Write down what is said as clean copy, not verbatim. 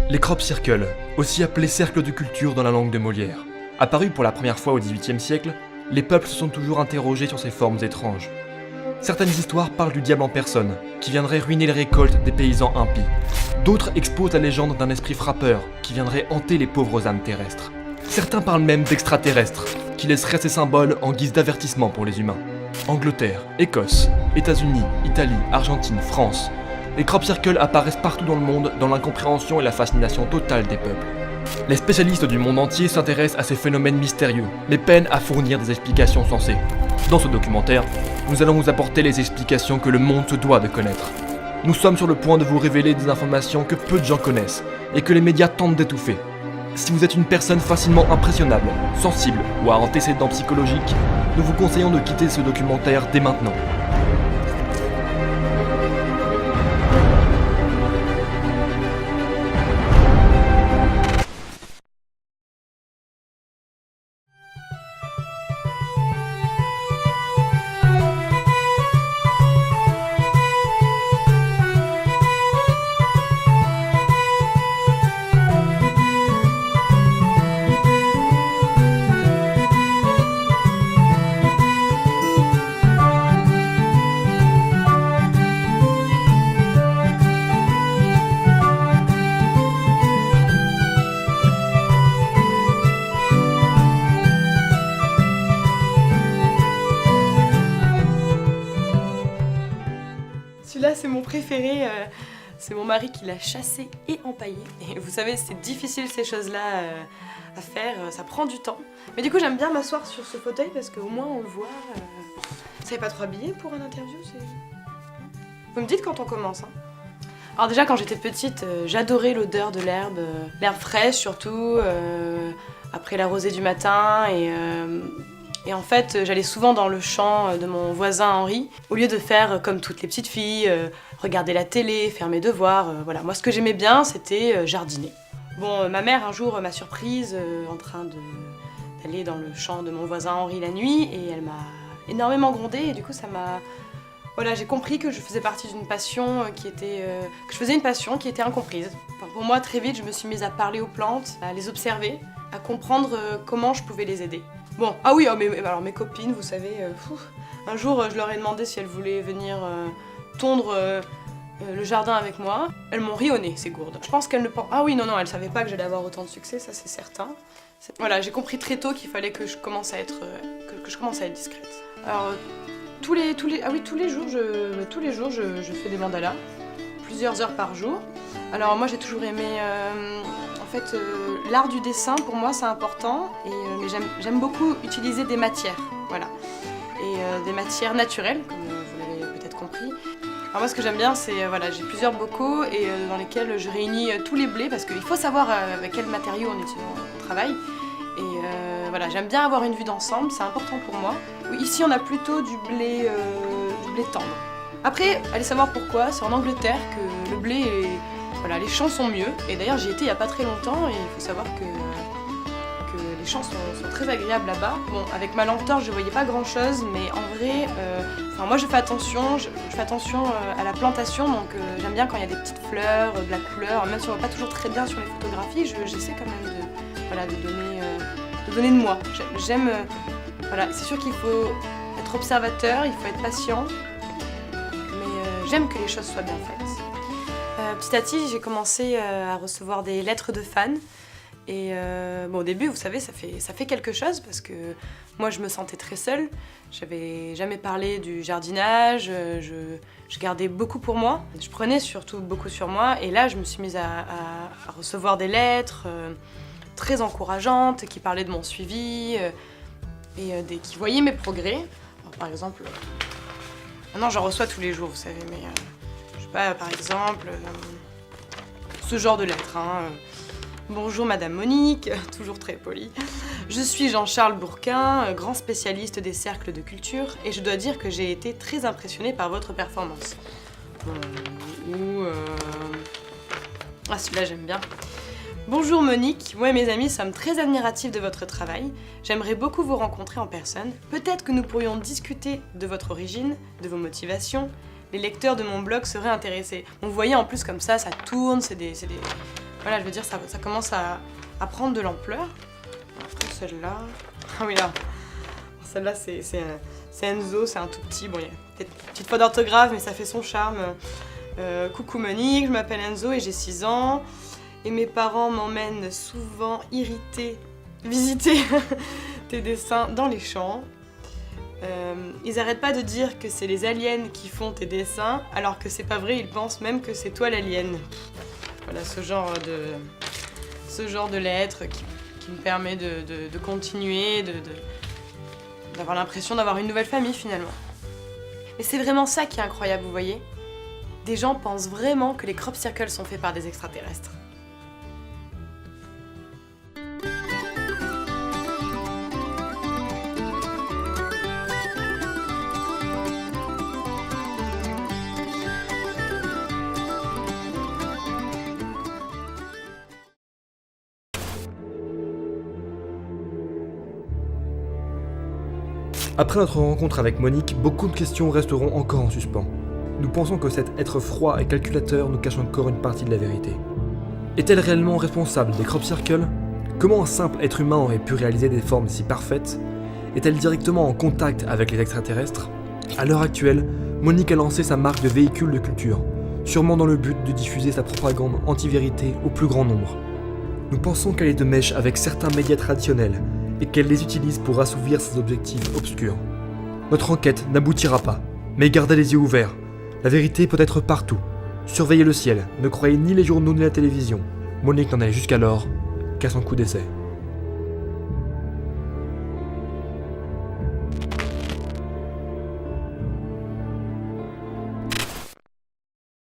Les crop circles, aussi appelés cercles de culture dans la langue de Molière. Apparus pour la première fois au XVIIIe siècle, les peuples se sont toujours interrogés sur ces formes étranges. Certaines histoires parlent du diable en personne, qui viendrait ruiner les récoltes des paysans impies. D'autres exposent la légende d'un esprit frappeur, qui viendrait hanter les pauvres âmes terrestres. Certains parlent même d'extraterrestres, qui laisseraient ces symboles en guise d'avertissement pour les humains. Angleterre, Écosse, États-Unis, Italie, Argentine, France. Les crop circles apparaissent partout dans le monde dans l'incompréhension et la fascination totale des peuples. Les spécialistes du monde entier s'intéressent à ces phénomènes mystérieux, mais peinent à fournir des explications sensées. Dans ce documentaire, nous allons vous apporter les explications que le monde se doit de connaître. Nous sommes sur le point de vous révéler des informations que peu de gens connaissent, et que les médias tentent d'étouffer. Si vous êtes une personne facilement impressionnable, sensible ou à antécédents psychologiques, nous vous conseillons de quitter ce documentaire dès maintenant. Celui-là, c'est mon préféré. C'est mon mari qui l'a chassé et empaillé. Et vous savez, c'est difficile ces choses-là à faire. Ça prend du temps. Mais du coup, j'aime bien m'asseoir sur ce fauteuil parce qu'au moins on le voit. Vous savez pas trop habillé pour un interview, Vous me dites quand on commence. Hein. Alors déjà, quand j'étais petite, j'adorais l'odeur de l'herbe. L'herbe fraîche surtout, après la rosée du matin. Et en fait, j'allais souvent dans le champ de mon voisin Henri, au lieu de faire comme toutes les petites filles, regarder la télé, faire mes devoirs, voilà. Moi, ce que j'aimais bien, c'était jardiner. Bon, ma mère, un jour, m'a surprise en train d'aller dans le champ de mon voisin Henri la nuit, et elle m'a énormément grondée, et du coup, ça m'a... Voilà, j'ai compris que je faisais partie d'une passion que je faisais une passion qui était incomprise. Enfin, pour moi, très vite, je me suis mise à parler aux plantes, à les observer, à comprendre comment je pouvais les aider. Bon, ah oui, alors mes copines, vous savez, un jour je leur ai demandé si elles voulaient venir tondre le jardin avec moi. Elles m'ont ri au nez, ces gourdes. Je pense qu'elles ne pensent... Ah oui, non, elles savaient pas que j'allais avoir autant de succès, ça c'est certain. Voilà, j'ai compris très tôt qu'il fallait que je commence à être, discrète. Alors, tous les jours, je fais des mandalas, plusieurs heures par jour. Alors moi, j'ai toujours aimé... En fait, l'art du dessin, pour moi, c'est important, mais j'aime beaucoup utiliser des matières, voilà. Et des matières naturelles, comme vous l'avez peut-être compris. Alors moi, ce que j'aime bien, c'est, voilà, j'ai plusieurs bocaux et dans lesquels je réunis tous les blés, parce qu'il faut savoir avec quels matériaux on travaille. Et voilà, j'aime bien avoir une vue d'ensemble, c'est important pour moi. Ici, on a plutôt du blé tendre. Après, allez savoir pourquoi, c'est en Angleterre que le blé est... Voilà, les champs sont mieux, et d'ailleurs j'y étais il n'y a pas très longtemps, et il faut savoir que les champs sont très agréables là-bas. Bon, avec ma lampe torche je voyais pas grand-chose, mais en vrai, moi je fais attention, à la plantation, donc j'aime bien quand il y a des petites fleurs, de la couleur, même si on voit pas toujours très bien sur les photographies, j'essaie quand même de donner de moi. J'aime, voilà, c'est sûr qu'il faut être observateur, il faut être patient, mais j'aime que les choses soient bien faites. Petit à petit, j'ai commencé à recevoir des lettres de fans. Et bon, au début, vous savez, ça fait quelque chose parce que moi, je me sentais très seule. J'avais jamais parlé du jardinage, je gardais beaucoup pour moi. Je prenais surtout beaucoup sur moi. Et là, je me suis mise à recevoir des lettres très encourageantes qui parlaient de mon suivi et qui voyaient mes progrès. Alors, par exemple, maintenant, j'en reçois tous les jours, vous savez, mais... par exemple, ce genre de lettres. Bonjour Madame Monique, toujours très polie. Je suis Jean-Charles Bourquin, grand spécialiste des cercles de culture, et je dois dire que j'ai été très impressionnée par votre performance. Ah, celui-là j'aime bien. Bonjour Monique, moi et mes amis sommes très admiratifs de votre travail. J'aimerais beaucoup vous rencontrer en personne. Peut-être que nous pourrions discuter de votre origine, de vos motivations. Les lecteurs de mon blog seraient intéressés. Bon, vous voyez, en plus, comme ça tourne, c'est des Voilà, je veux dire, ça commence à prendre de l'ampleur. Après celle-là... Ah oui, là. Celle-là, c'est Enzo, c'est un tout petit. Bon, il y a peut-être une petite faute d'orthographe, mais ça fait son charme. Coucou Monique, je m'appelle Enzo et j'ai 6 ans. Et mes parents m'emmènent souvent irritée visiter tes dessins dans les champs. Ils arrêtent pas de dire que c'est les aliens qui font tes dessins, alors que c'est pas vrai, ils pensent même que c'est toi l'alien. Voilà, ce genre de lettre qui me permet de continuer, d'avoir l'impression d'avoir une nouvelle famille finalement. Et c'est vraiment ça qui est incroyable, vous voyez. Des gens pensent vraiment que les crop circles sont faits par des extraterrestres. Après notre rencontre avec Monique, beaucoup de questions resteront encore en suspens. Nous pensons que cet être froid et calculateur nous cache encore une partie de la vérité. Est-elle réellement responsable des crop circles? Comment un simple être humain aurait pu réaliser des formes si parfaites? Est-elle directement en contact avec les extraterrestres? À l'heure actuelle, Monique a lancé sa marque de véhicule de culture, sûrement dans le but de diffuser sa propagande anti-vérité au plus grand nombre. Nous pensons qu'elle est de mèche avec certains médias traditionnels et qu'elle les utilise pour assouvir ses objectifs obscurs. Notre enquête n'aboutira pas, mais gardez les yeux ouverts. La vérité peut être partout. Surveillez le ciel, ne croyez ni les journaux ni la télévision. Monique n'en est jusqu'alors qu'à son coup d'essai.